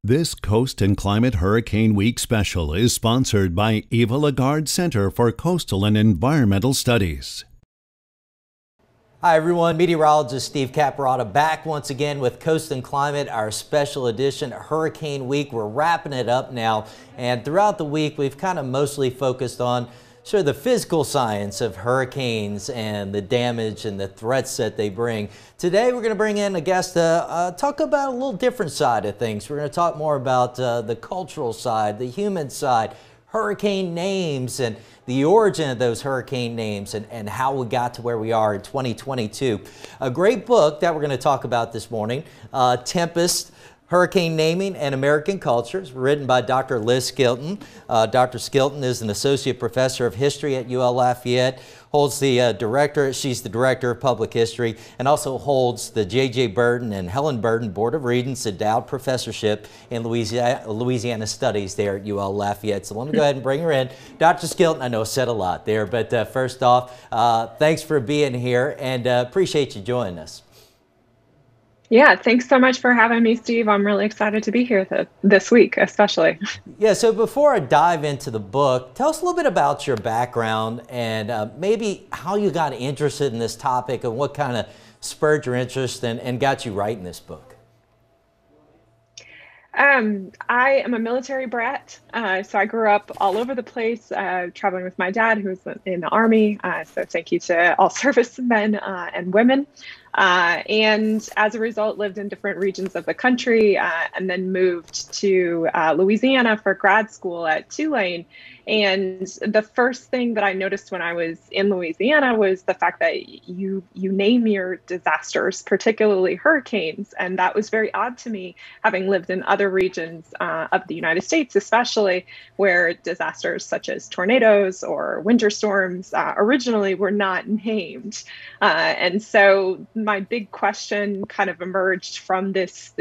This Coast and Climate Hurricane Week special is sponsored by Eva Lagarde Center for Coastal and Environmental Studies. Hi everyone, meteorologist Steve Caparotta back once again with Coast and Climate, our special edition Hurricane Week. We're wrapping it up now, and throughout the week we've kind of mostly focused on sort of the physical science of hurricanes and the damage and the threats that they bring. Today we're going to bring in a guest to talk about a little different side of things. We're going to talk more about the cultural side, the human side, hurricane names and the origin of those hurricane names and how we got to where we are in 2022. A great book that we're going to talk about this morning, Tempest, Hurricane Naming and American Cultures, written by Dr. Liz Skilton. Dr. Skilton is an associate professor of history at UL Lafayette, holds the she's the director of public history, and also holds the J.J. Burden and Helen Burden Board of Regents endowed professorship in Louisiana Studies there at UL Lafayette. So let me go ahead and bring her in. Dr. Skilton, I know I said a lot there, but first off, thanks for being here and appreciate you joining us. Yeah, thanks so much for having me, Steve. I'm really excited to be here this week, especially. Yeah, so before I dive into the book, tell us a little bit about your background and maybe how you got interested in this topic and what kind of spurred your interest and got you writing this book. I am a military brat, so I grew up all over the place, traveling with my dad, who was in the Army. So thank you to all servicemen and women. And as a result, lived in different regions of the country and then moved to Louisiana for grad school at Tulane. And the first thing that I noticed when I was in Louisiana was the fact that you name your disasters, particularly hurricanes. And that was very odd to me, having lived in other regions of the United States, especially where disasters such as tornadoes or winter storms originally were not named. And so my big question kind of emerged from this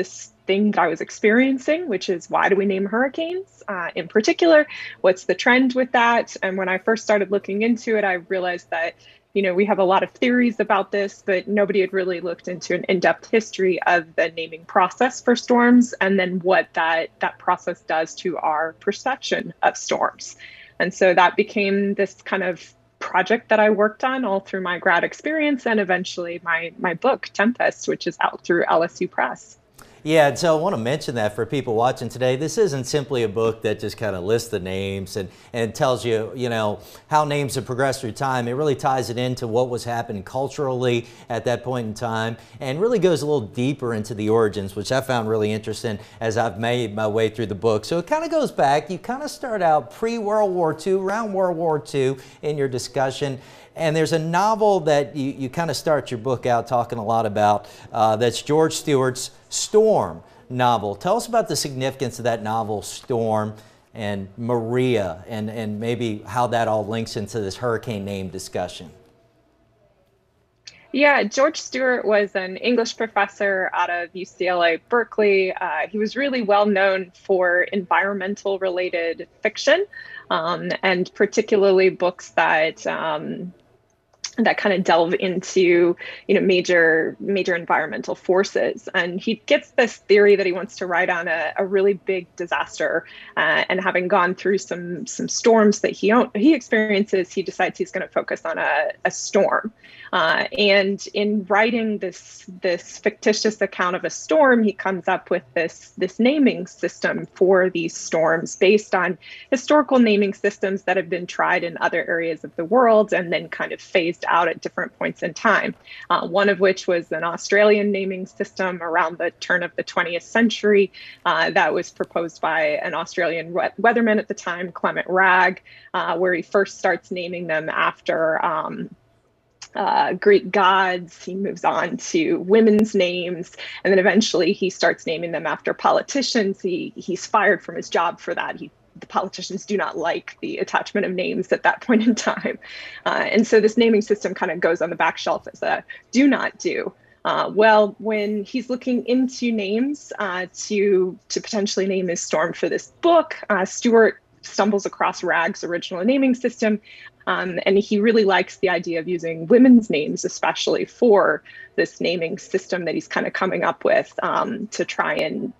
thing that I was experiencing, which is, why do we name hurricanes in particular? What's the trend with that? And when I first started looking into it, I realized that, you know, we have a lot of theories about this, but nobody had really looked into an in-depth history of the naming process for storms and then what that process does to our perception of storms. And so that became this kind of project that I worked on all through my grad experience and eventually my book, Tempest, which is out through LSU Press. Yeah, and so I want to mention that for people watching today, this isn't simply a book that just kind of lists the names and tells you, you know, how names have progressed through time. It really ties it into what was happening culturally at that point in time and really goes a little deeper into the origins, which I found really interesting as I've made my way through the book. So it kind of goes back. You kind of start out pre-World War II, around World War II in your discussion. And there's a novel that you kind of start your book out talking a lot about. That's George Stewart's Storm novel. Tell us about the significance of that novel, Storm, and Maria, and maybe how that all links into this hurricane name discussion. Yeah, George Stewart was an English professor out of UCLA Berkeley. He was really well known for environmental related fiction, and particularly books that kind of delve into, you know, major environmental forces. And he gets this theory that he wants to write on a really big disaster. And having gone through some storms that he experiences, he decides he's going to focus on a storm. And in writing this fictitious account of a storm, he comes up with this naming system for these storms based on historical naming systems that have been tried in other areas of the world and then kind of phased out at different points in time. One of which was an Australian naming system around the turn of the 20th century that was proposed by an Australian weatherman at the time, Clement Ragg, where he first starts naming them after Greek gods. He moves on to women's names, and then eventually he starts naming them after politicians. He's fired from his job for that. The politicians do not like the attachment of names at that point in time. And so this naming system kind of goes on the back shelf as a do not do. Well, when he's looking into names to potentially name his storm for this book, Stewart stumbles across Ragg's original naming system. And he really likes the idea of using women's names, especially for this naming system that he's kind of coming up with to try and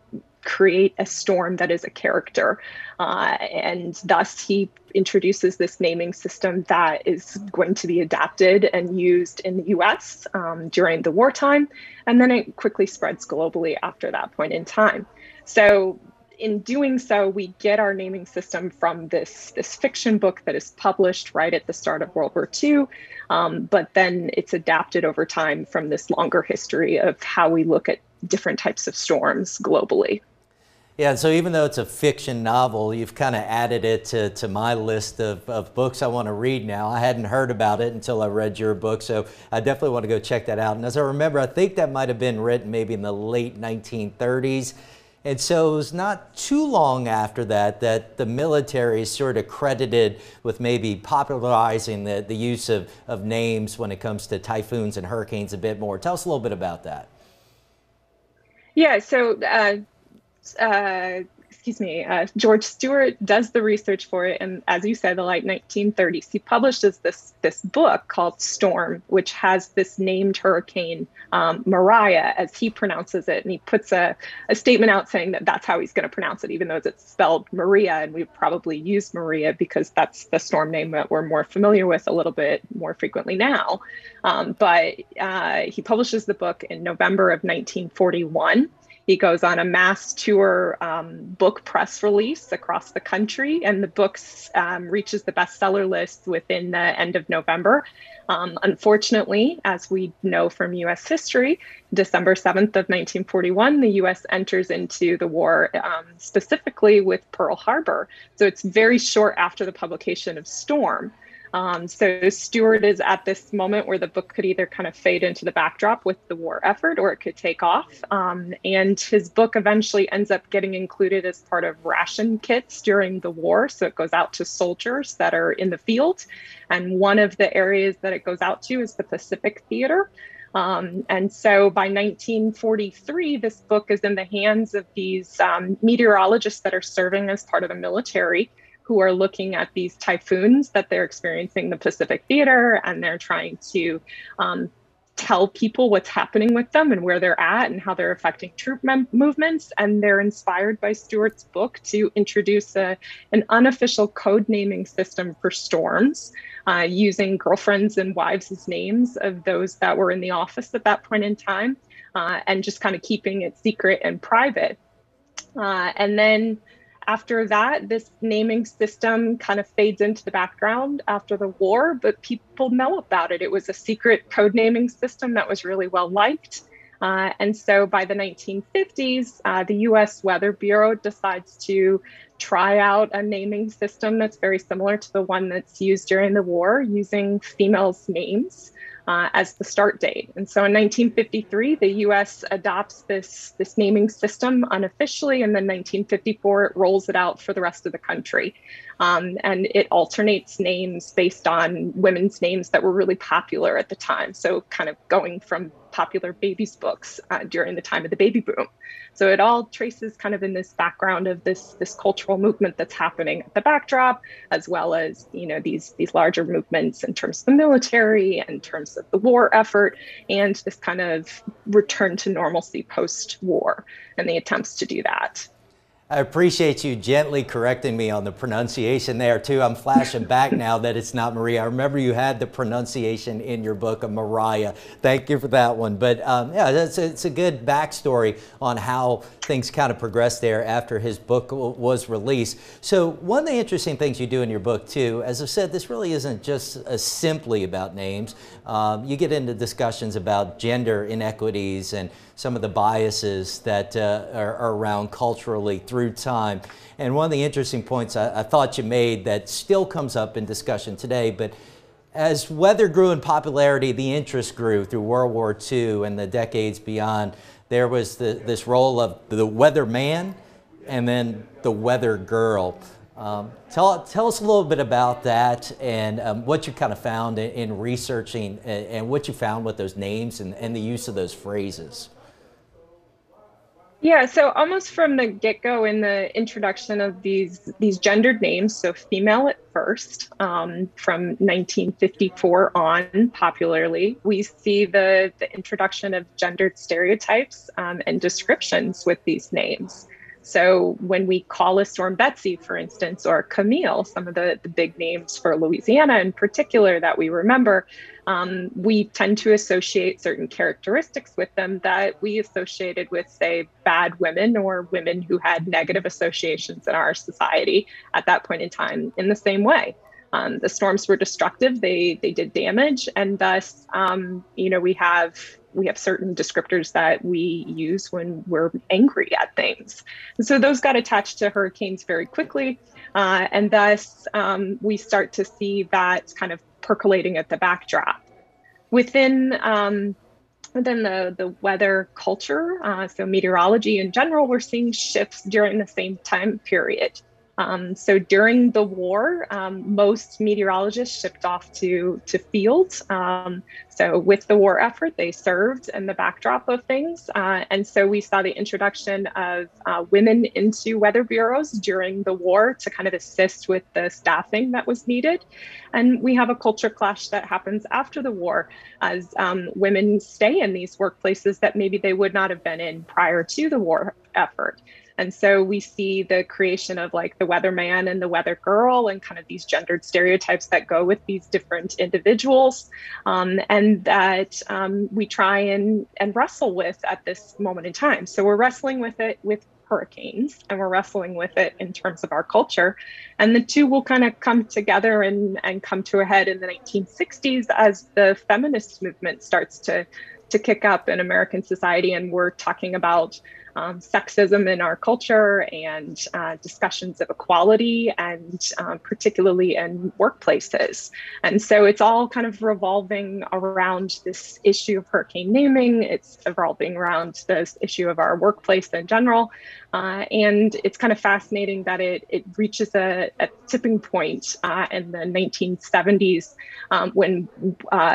create a storm that is a character. And thus he introduces this naming system that is going to be adapted and used in the US during the wartime. And then it quickly spreads globally after that point in time. So in doing so, we get our naming system from this fiction book that is published right at the start of World War II, but then it's adapted over time from this longer history of how we look at different types of storms globally. Yeah, so even though it's a fiction novel, you've kind of added it to my list of books I want to read now. I hadn't heard about it until I read your book, so I definitely want to go check that out. And as I remember, I think that might have been written maybe in the late 1930s. And so it was not too long after that that the military is sort of credited with maybe popularizing the use of names when it comes to typhoons and hurricanes a bit more. Tell us a little bit about that. Yeah, so George Stewart does the research for it, and as you said, the late 1930s, he publishes this book called Storm, which has this named hurricane, Maria, as he pronounces it, and he puts a statement out saying that that's how he's going to pronounce it, even though it's spelled Maria, and we've probably used Maria because that's the storm name that we're more familiar with a little bit more frequently now. But he publishes the book in November of 1941. He goes on a mass tour book press release across the country, and the book reaches the bestseller list within the end of November. Unfortunately, as we know from U.S. history, December 7th of 1941, the U.S. enters into the war specifically with Pearl Harbor. So it's very short after the publication of Storm. So Stewart is at this moment where the book could either kind of fade into the backdrop with the war effort, or it could take off. And his book eventually ends up getting included as part of ration kits during the war. So it goes out to soldiers that are in the field. And one of the areas that it goes out to is the Pacific Theater. And so by 1943, this book is in the hands of these meteorologists that are serving as part of the military, who are looking at these typhoons that they're experiencing in the Pacific Theater, and they're trying to tell people what's happening with them and where they're at and how they're affecting troop movements. And they're inspired by Stewart's book to introduce an unofficial code naming system for storms, using girlfriends and wives as names of those that were in the office at that point in time, and just kind of keeping it secret and private. And then after that, this naming system kind of fades into the background after the war, but people know about it. It was a secret code naming system that was really well liked. And so by the 1950s, the US Weather Bureau decides to try out a naming system that's very similar to the one that's used during the war, using females' names as the start date. And so in 1953, the US adopts this naming system unofficially, and then 1954, it rolls it out for the rest of the country. And it alternates names based on women's names that were really popular at the time. So kind of going from popular babies books during the time of the baby boom. So it all traces kind of in this background of this cultural movement that's happening at the backdrop, as well as, you know, these larger movements in terms of the military, in terms of the war effort, and this kind of return to normalcy post-war and the attempts to do that. I appreciate you gently correcting me on the pronunciation there too. I'm flashing back now that it's not Maria. I remember you had the pronunciation in your book of Mariah. Thank you for that one. But yeah, it's a good backstory on how things kind of progressed there after his book was released. So one of the interesting things you do in your book too, as I've said, this really isn't just simply about names. You get into discussions about gender inequities and some of the biases that are around culturally through time. And one of the interesting points I thought you made that still comes up in discussion today, but as weather grew in popularity, the interest grew through World War II and the decades beyond. There was this role of the weather man and then the weather girl. Tell us a little bit about that and what you kind of found in researching and what you found with those names and the use of those phrases. Yeah, so almost from the get-go in the introduction of these gendered names, so female at first, from 1954 on popularly, we see the introduction of gendered stereotypes and descriptions with these names. So when we call a storm Betsy, for instance, or Camille, some of the big names for Louisiana in particular that we remember, we tend to associate certain characteristics with them that we associated with, say, bad women or women who had negative associations in our society at that point in time in the same way. The storms were destructive, they did damage, and thus, we have certain descriptors that we use when we're angry at things. And so those got attached to hurricanes very quickly. And thus, we start to see that kind of percolating at the backdrop. Within the weather culture, so meteorology in general, we're seeing shifts during the same time period. So during the war, most meteorologists shipped off to fields. So with the war effort, they served in the backdrop of things. And so we saw the introduction of women into weather bureaus during the war to kind of assist with the staffing that was needed. And we have a culture clash that happens after the war as women stay in these workplaces that maybe they would not have been in prior to the war effort. And so we see the creation of like the weatherman and the weather girl and kind of these gendered stereotypes that go with these different individuals, and that we try and wrestle with at this moment in time. So we're wrestling with it with hurricanes, and we're wrestling with it in terms of our culture. And the two will kind of come together and come to a head in the 1960s as the feminist movement starts to kick up in American society. And we're talking about sexism in our culture and discussions of equality, and particularly in workplaces. And so it's all kind of revolving around this issue of hurricane naming. It's revolving around this issue of our workplace in general. And it's kind of fascinating that it reaches a tipping point in the 1970s when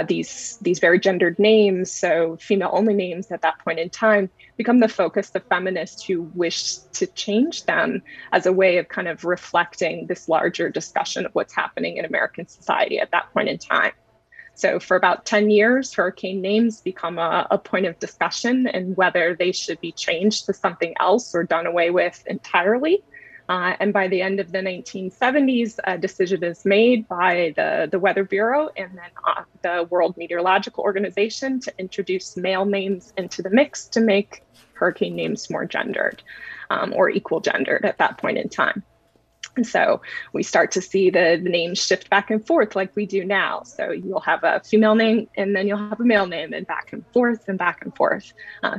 these very gendered names, so female-only names at that point in time, become the focus of feminists who wish to change them as a way of kind of reflecting this larger discussion of what's happening in American society at that point in time. So for about 10 years, hurricane names become a point of discussion and whether they should be changed to something else or done away with entirely. And by the end of the 1970s, a decision is made by the Weather Bureau and then the World Meteorological Organization to introduce male names into the mix to make hurricane names more gendered or equal gendered at that point in time. And so we start to see the names shift back and forth like we do now. So you'll have a female name and then you'll have a male name, and back and forth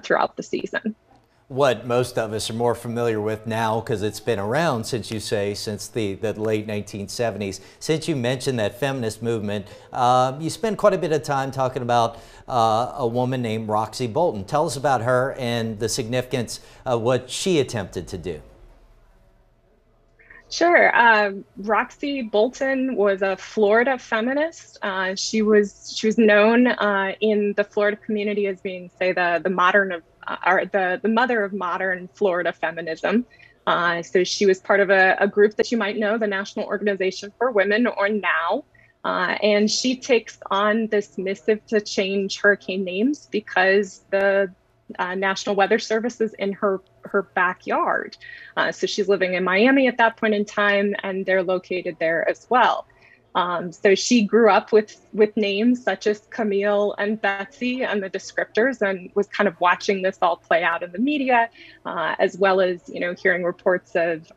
throughout the season. What most of us are more familiar with now, because it's been around, since you say, since the late 1970s. Since you mentioned that feminist movement, you spend quite a bit of time talking about a woman named Roxy Bolton. Tell us about her and the significance of what she attempted to do. Sure. Roxy Bolton was a Florida feminist. She was known in the Florida community as being, say, the mother of modern Florida feminism. So she was part of a group that you might know, the National Organization for Women, or NOW. And she takes on this missive to change hurricane names because the National Weather Service is in her backyard. So she's living in Miami at that point in time, and they're located there as well. So she grew up with names such as Camille and Betsy and the descriptors, and was kind of watching this all play out in the media, as well as, hearing reports of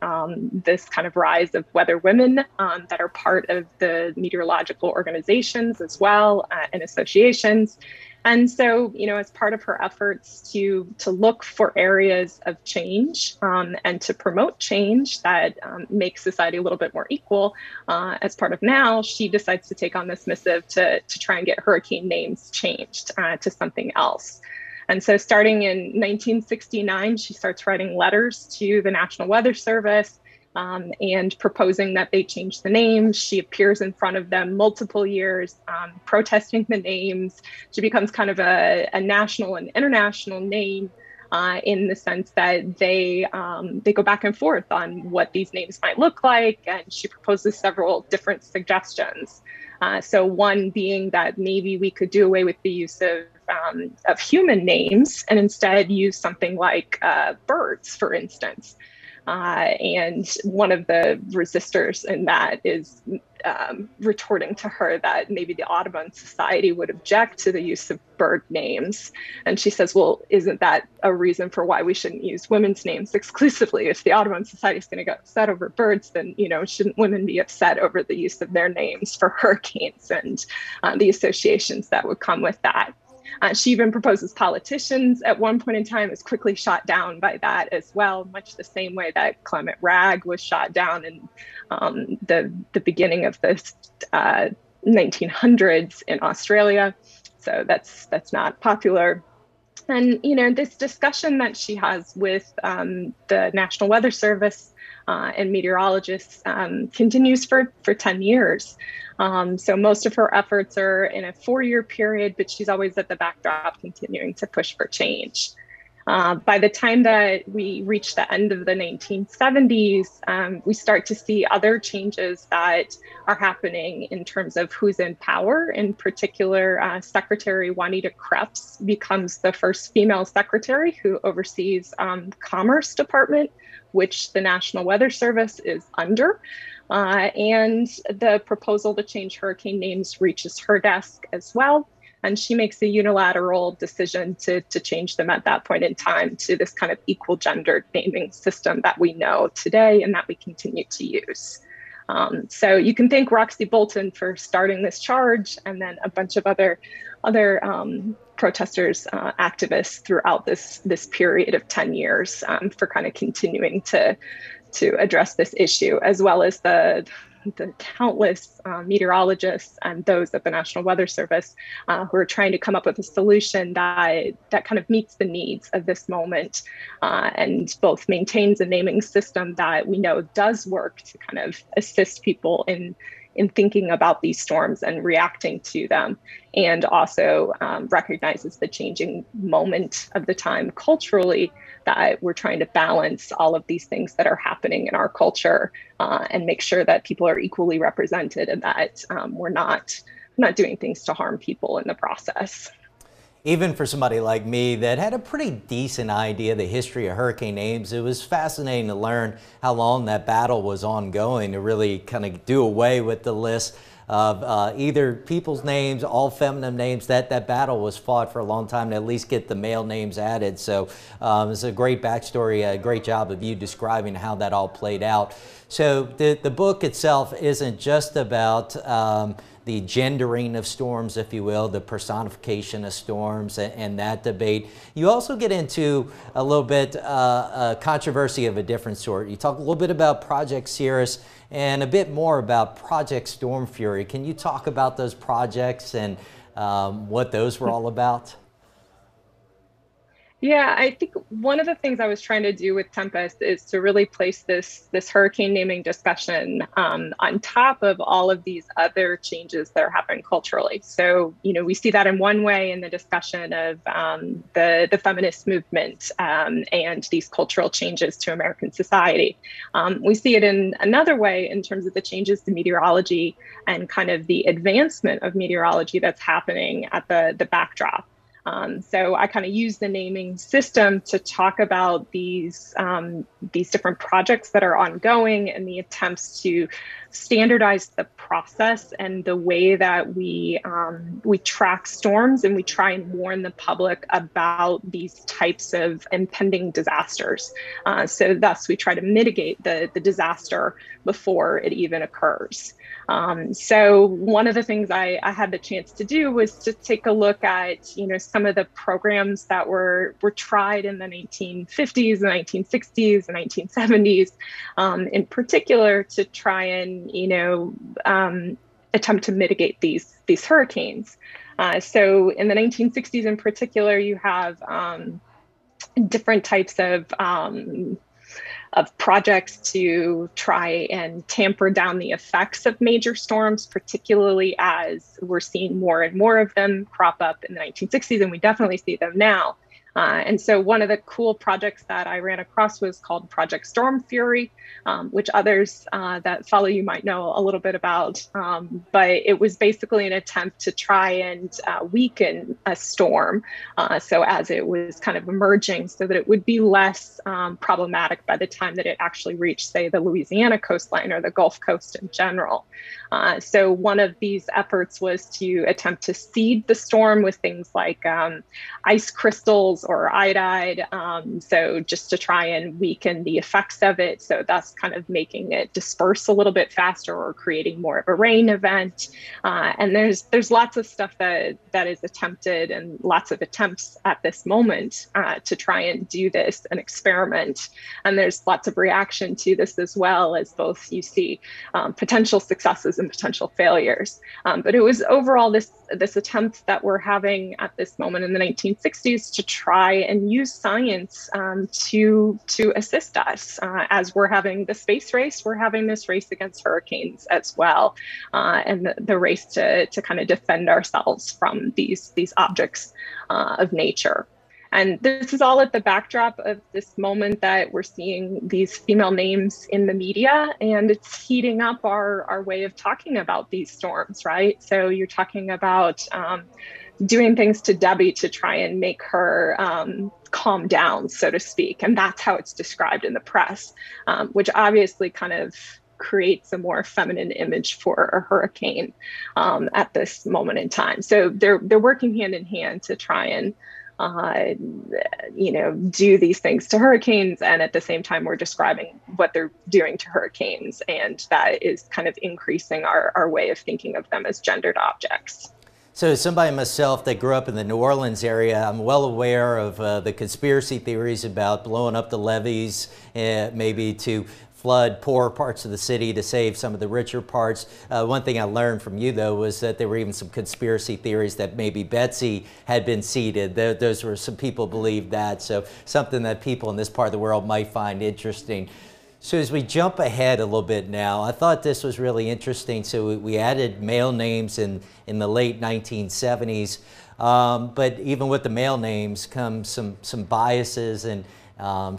this kind of rise of weather women that are part of the meteorological organizations as well, and associations. And so, as part of her efforts to look for areas of change and to promote change that makes society a little bit more equal, as part of NOW, she decides to take on this missive to try and get hurricane names changed to something else. And so starting in 1969, she starts writing letters to the National Weather Service and proposing that they change the names. She appears in front of them multiple years, protesting the names. She becomes kind of a national and international name in the sense that they go back and forth on what these names might look like. And she proposes several different suggestions. So one being that maybe we could do away with the use of human names and instead use something like birds, for instance. And one of the resistors in that is retorting to her that maybe the Audubon Society would object to the use of bird names. And she says, well, isn't that a reason for why we shouldn't use women's names exclusively? If the Audubon Society is going to get upset over birds, then, shouldn't women be upset over the use of their names for hurricanes and the associations that would come with that? She even proposes politicians at one point in time, is quickly shot down by that as well, much the same way that Clement Ragg was shot down in the beginning of the 1900s in Australia. So that's not popular. And, this discussion that she has with the National Weather Service and meteorologists continues for 10 years. So most of her efforts are in a 4-year period, but she's always at the backdrop continuing to push for change. By the time that we reach the end of the 1970s, we start to see other changes that are happening in terms of who's in power. In particular, Secretary Juanita Krebs becomes the first female secretary who oversees Commerce Department, which the National Weather Service is under. And the proposal to change hurricane names reaches her desk as well. And she makes a unilateral decision to change them at that point in time to this kind of equal gendered naming system that we know today and that we continue to use. So you can thank Roxy Bolton for starting this charge, and then a bunch of other protesters, activists throughout this period of 10 years for kind of continuing to address this issue, as well as the countless meteorologists and those at the National Weather Service who are trying to come up with a solution that kind of meets the needs of this moment and both maintains a naming system that we know does work to kind of assist people in thinking about these storms and reacting to them, and also recognizes the changing moment of the time culturally, that we're trying to balance all of these things that are happening in our culture and make sure that people are equally represented and that we're not doing things to harm people in the process. Even for somebody like me that had a pretty decent idea of the history of hurricane names, it was fascinating to learn how long that battle was ongoing to really kind of do away with the list of either people's names, all feminine names. That battle was fought for a long time to at least get the male names added. So it's a great backstory, a great job of you describing how that all played out. So the book itself isn't just about the gendering of storms, if you will, the personification of storms and that debate. You also get into a little bit a controversy of a different sort. You talk a little bit about Project Cirrus and a bit more about Project Storm Fury. Can you talk about those projects and what those were all about? Yeah, I think one of the things I was trying to do with Tempest is to really place this hurricane naming discussion on top of all of these other changes that are happening culturally. So, we see that in one way in the discussion of the feminist movement and these cultural changes to American society. We see it in another way in terms of the changes to meteorology and kind of the advancement of meteorology that's happening at the backdrop. So I kind of use the naming system to talk about these different projects that are ongoing and the attempts to standardize the process and the way that we track storms, and we try and warn the public about these types of impending disasters. So thus we try to mitigate the disaster before it even occurs. So one of the things I had the chance to do was to take a look at, some of the programs that were tried in the 1950s, the 1960s, the 1970s, in particular to try and, attempt to mitigate these hurricanes. So in the 1960s in particular, you have different types of projects to try and tamper down the effects of major storms, particularly as we're seeing more and more of them crop up in the 1960s, and we definitely see them now. And so one of the cool projects that I ran across was called Project Storm Fury, which others that follow you might know a little bit about. But it was basically an attempt to try and weaken a storm. So as it was kind of emerging, so that it would be less problematic by the time that it actually reached, say, the Louisiana coastline or the Gulf Coast in general. So one of these efforts was to attempt to seed the storm with things like ice crystals or iodide. So just to try and weaken the effects of it. So that's kind of making it disperse a little bit faster or creating more of a rain event. And there's lots of stuff that is attempted and lots of attempts at this moment to try and do this and experiment. And there's lots of reaction to this as well, as both you see potential successes and potential failures. But it was overall this attempt that we're having at this moment in the 1960s to try and use science to assist us. As we're having the space race, we're having this race against hurricanes as well, and the race to kind of defend ourselves from these objects of nature. And this is all at the backdrop of this moment that we're seeing these female names in the media, and it's heating up our way of talking about these storms, right? So you're talking about doing things to Debbie to try and make her calm down, so to speak. And that's how it's described in the press, which obviously kind of creates a more feminine image for a hurricane at this moment in time. So they're working hand in hand to try and do these things to hurricanes. And at the same time, we're describing what they're doing to hurricanes. And that is kind of increasing our way of thinking of them as gendered objects. So as somebody myself that grew up in the New Orleans area, I'm well aware of the conspiracy theories about blowing up the levees, maybe to flood poor parts of the city to save some of the richer parts. One thing I learned from you, though, was that there were even some conspiracy theories that maybe Betsy had been seeded. Those were some people believed that, so something that people in this part of the world might find interesting. So as we jump ahead a little bit now, I thought this was really interesting. So we added male names in the late 1970s, but even with the male names come some biases and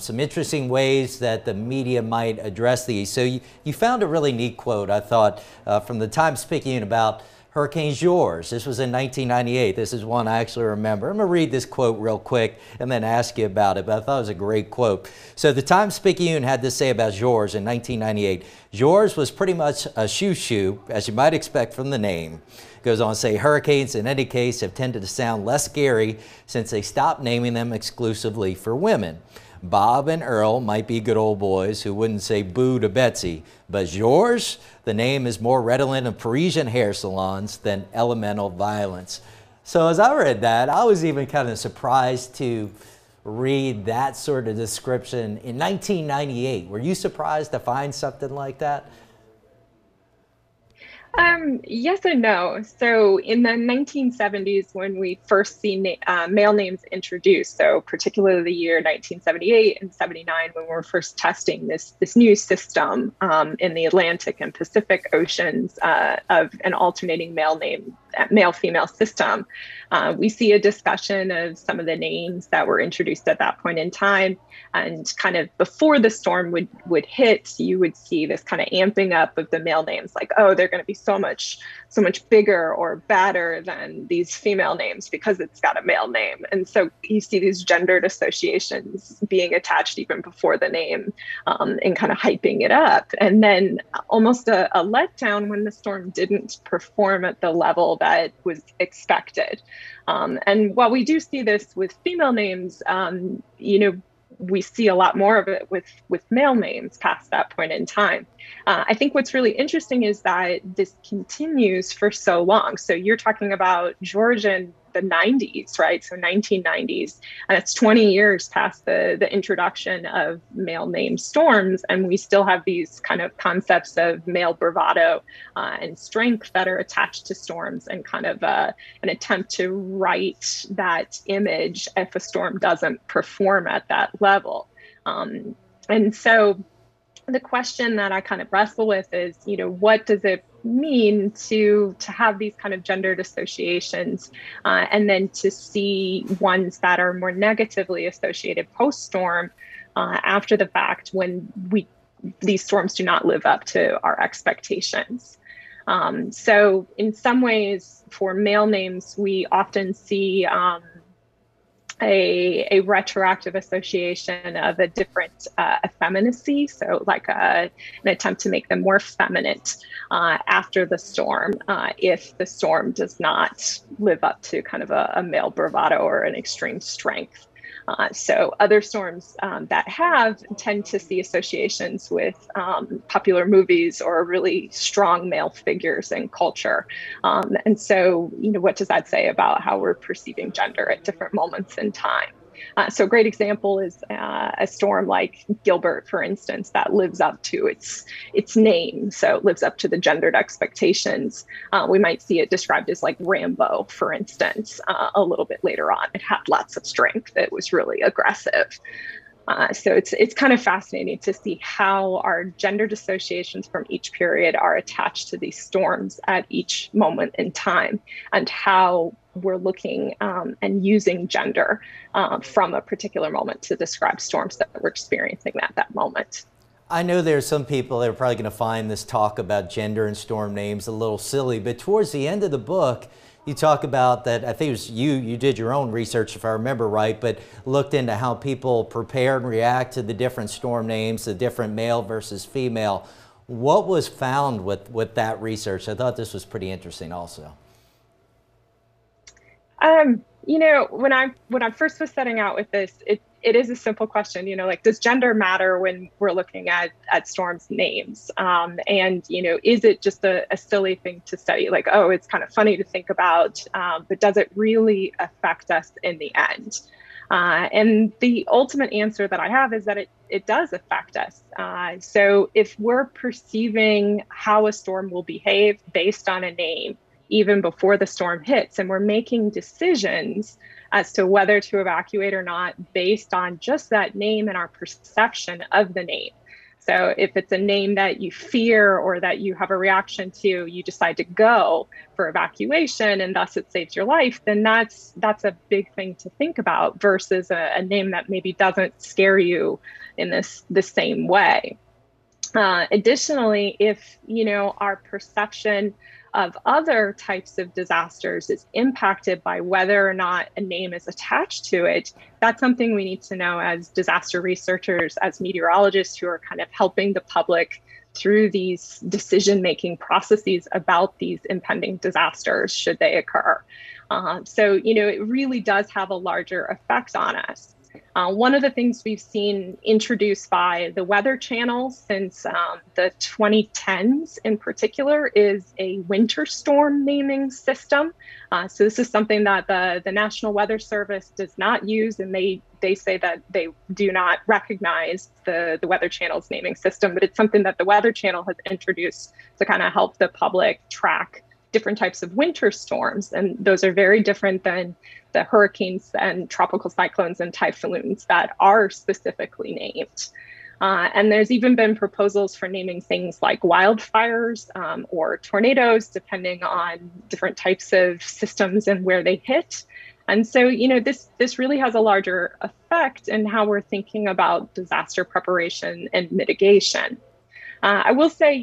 some interesting ways that the media might address these. So you found a really neat quote, I thought, from the Times-Picayune about Hurricane George. This was in 1998. This is one I actually remember. I'm going to read this quote real quick and then ask you about it, but I thought it was a great quote. So the Times-Picayune had this say about George in 1998. George was pretty much a shoo-shoo, as you might expect from the name. Goes on to say, hurricanes in any case have tended to sound less scary since they stopped naming them exclusively for women. Bob and Earl might be good old boys who wouldn't say boo to Betsy, but Georges, the name is more redolent of Parisian hair salons than elemental violence. So as I read that, I was even kind of surprised to read that sort of description in 1998. Were you surprised to find something like that? Yes and no. So in the 1970s, when we first see male names introduced, so particularly the year 1978 and 79, when we were first testing this new system in the Atlantic and Pacific Oceans of an alternating male-female system, we see a discussion of some of the names that were introduced at that point in time. And kind of before the storm would hit, you would see this kind of amping up of the male names, like, oh, they're going to be so much bigger or badder than these female names because it's got a male name. And so you see these gendered associations being attached even before the name, and kind of hyping it up. And then almost a letdown when the storm didn't perform at the level that was expected. And while we do see this with female names, we see a lot more of it with male names past that point in time. I think what's really interesting is that this continues for so long. So you're talking about George in the 90s, right? So 1990s, and it's 20 years past the introduction of male named storms. And we still have these kind of concepts of male bravado and strength that are attached to storms, and kind of an attempt to right that image if a storm doesn't perform at that level. And so the question that I kind of wrestle with is, what does it mean to have these kind of gendered associations, and then to see ones that are more negatively associated post-storm, after the fact, when these storms do not live up to our expectations. So in some ways, for male names, we often see a retroactive association of a different effeminacy, so like an attempt to make them more feminine after the storm, if the storm does not live up to kind of a male bravado or an extreme strength. So other storms that tend to see associations with popular movies or really strong male figures in culture. And so, what does that say about how we're perceiving gender at different moments in time? So a great example is a storm like Gilbert, for instance, that lives up to its name. So it lives up to the gendered expectations. We might see it described as like Rambo, for instance, a little bit later on. It had lots of strength. It was really aggressive. So it's kind of fascinating to see how our gendered associations from each period are attached to these storms at each moment in time, and how we're looking and using gender from a particular moment to describe storms that we're experiencing at that moment. I know there's some people that are probably going to find this talk about gender and storm names a little silly, but towards the end of the book, you talk about that. I think it was you did your own research, if I remember right, but looked into how people prepare and react to the different storm names, the different male versus female. What was found with that research? I thought this was pretty interesting also. When I first was setting out with this, it is a simple question, like, does gender matter when we're looking at storms names? And, is it just a silly thing to study? Like, oh, it's kind of funny to think about, but does it really affect us in the end? And the ultimate answer that I have is that it does affect us. So if we're perceiving how a storm will behave based on a name, even before the storm hits, and we're making decisions as to whether to evacuate or not based on just that name and our perception of the name. So if it's a name that you fear or that you have a reaction to, you decide to go for evacuation and thus it saves your life, then that's a big thing to think about versus a name that maybe doesn't scare you in the same way. Additionally, if our perception of other types of disasters is impacted by whether or not a name is attached to it, that's something we need to know as disaster researchers, as meteorologists who are kind of helping the public through these decision-making processes about these impending disasters should they occur. So, it really does have a larger effect on us. One of the things we've seen introduced by the Weather Channel since the 2010s in particular is a winter storm naming system. So this is something that the National Weather Service does not use, and they say that they do not recognize the Weather Channel's naming system, but it's something that the Weather Channel has introduced to kind of help the public track different types of winter storms. And those are very different than the hurricanes and tropical cyclones and typhoons that are specifically named. And there's even been proposals for naming things like wildfires or tornadoes, depending on different types of systems and where they hit. And so, this really has a larger effect in how we're thinking about disaster preparation and mitigation. I will say,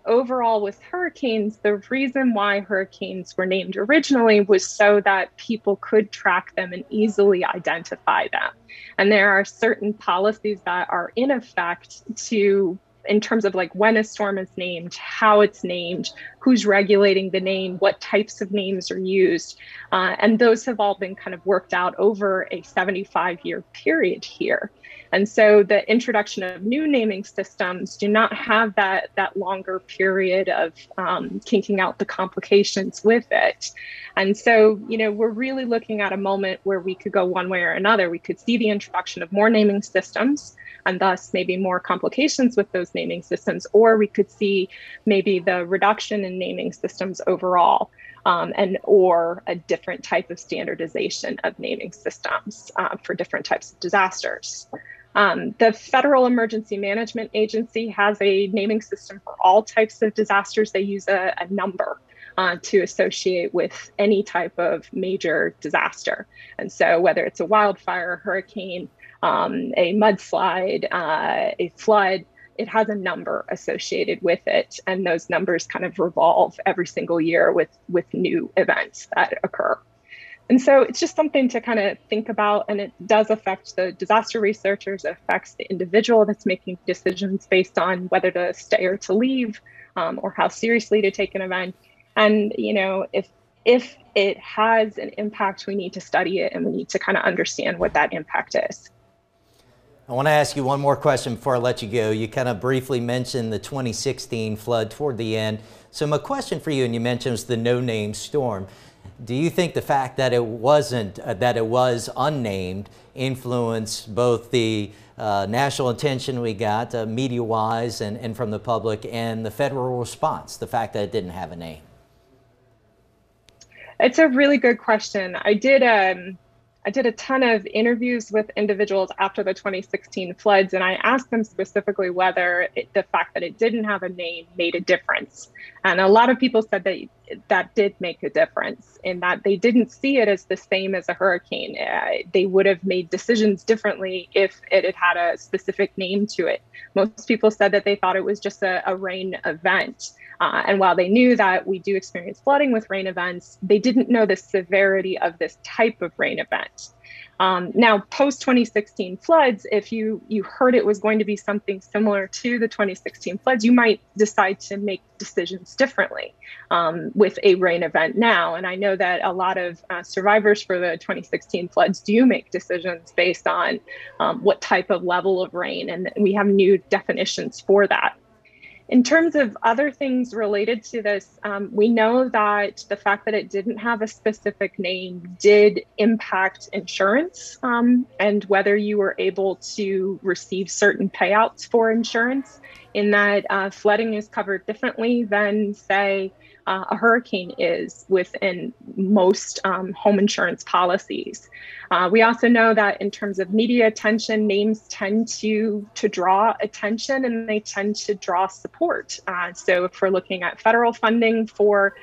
overall with hurricanes, the reason why hurricanes were named originally was so that people could track them and easily identify them. And there are certain policies that are in effect in terms of like when a storm is named, how it's named, who's regulating the name, what types of names are used. And those have all been kind of worked out over a 75-year period here. And so the introduction of new naming systems do not have that longer period of kinking out the complications with it. And so, we're really looking at a moment where we could go one way or another. We could see the introduction of more naming systems and thus maybe more complications with those naming systems, or we could see maybe the reduction in naming systems overall. Or a different type of standardization of naming systems for different types of disasters. The Federal Emergency Management Agency has a naming system for all types of disasters. They use a number to associate with any type of major disaster. And so whether it's a wildfire, a hurricane, a mudslide, a flood, it has a number associated with it. And those numbers kind of revolve every single year with new events that occur. And so it's just something to kind of think about, and it does affect the disaster researchers. It affects the individual that's making decisions based on whether to stay or to leave, or how seriously to take an event. And, you know, if it has an impact, we need to study it and we need to kind of understand what that impact is. I want to ask you one more question before I let you go. You kind of briefly mentioned the 2016 flood toward the end. So my question for you, and you mentioned, was the no-name storm. Do you think the fact that it was unnamed influenced both the national attention we got media-wise and from the public, and the federal response, the fact that it didn't have a name? It's a really good question. I did a ton of interviews with individuals after the 2016 floods, and I asked them specifically whether the fact that it didn't have a name made a difference. And a lot of people said that did make a difference, in that they didn't see it as the same as a hurricane. They would have made decisions differently if it had had a specific name to it. Most people said that they thought it was just a rain event. And while they knew that we do experience flooding with rain events, they didn't know the severity of this type of rain event. Now, post-2016 floods, if you heard it was going to be something similar to the 2016 floods, you might decide to make decisions differently with a rain event now. And I know that a lot of survivors for the 2016 floods do make decisions based on what type of level of rain, and we have new definitions for that. In terms of other things related to this, we know that the fact that it didn't have a specific name did impact insurance, and whether you were able to receive certain payouts for insurance, in that flooding is covered differently than, say, a hurricane is within most home insurance policies. We also know that in terms of media attention, names tend to draw attention, and they tend to draw support. So if we're looking at federal funding for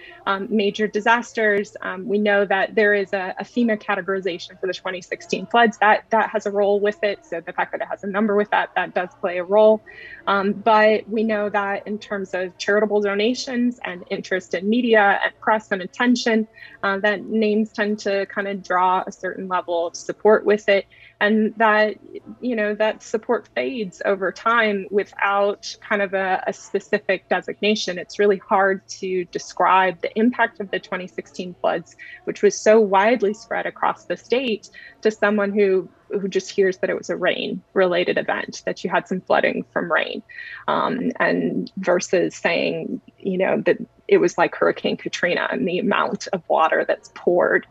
major disasters, we know that there is a FEMA categorization for the 2016 floods that has a role with it. So the fact that it has a number with that does play a role. But we know that in terms of charitable donations and interest in media and press and attention, that names tend to kind of draw a certain level of support with it, and that, you know, that support fades over time without kind of a specific designation. It's really hard to describe the impact of the 2016 floods, which was so widely spread across the state, to someone who just hears that it was a rain related event, that you had some flooding from rain, and versus saying, you know, that it was like Hurricane Katrina and the amount of water that's poured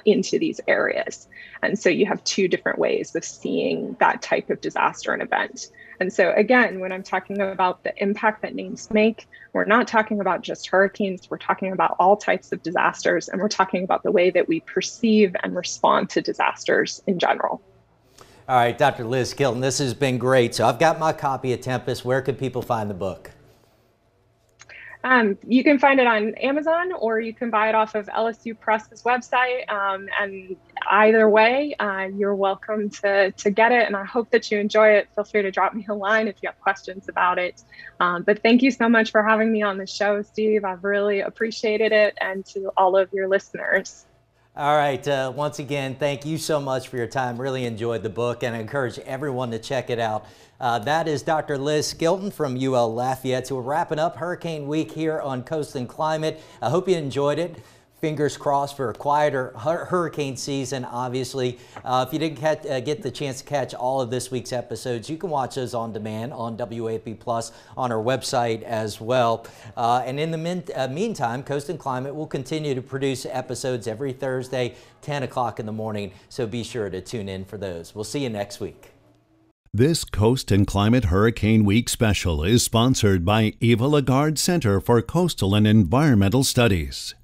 into these areas. And so you have two different ways of seeing that type of disaster and event. And so again, when I'm talking about the impact that names make, we're not talking about just hurricanes, we're talking about all types of disasters, and we're talking about the way that we perceive and respond to disasters in general. All right, Dr. Liz Skilton, this has been great. So I've got my copy of Tempest. Where could people find the book? You can find it on Amazon, or you can buy it off of LSU Press's website. And either way, you're welcome to get it. And I hope that you enjoy it. Feel free to drop me a line if you have questions about it. But thank you so much for having me on the show, Steve. I've really appreciated it, and to all of your listeners. All right. Once again, thank you so much for your time. Really enjoyed the book, and I encourage everyone to check it out. That is Dr. Liz Skilton from UL Lafayette. So we're wrapping up Hurricane Week here on Coast and Climate. I hope you enjoyed it. Fingers crossed for a quieter hurricane season, obviously. If you didn't get the chance to catch all of this week's episodes, you can watch those on demand on WAP Plus on our website as well. And in the meantime, Coast and Climate will continue to produce episodes every Thursday, 10 o'clock in the morning. So be sure to tune in for those. We'll see you next week. This Coast and Climate Hurricane Week special is sponsored by Eva Lagarde Center for Coastal and Environmental Studies.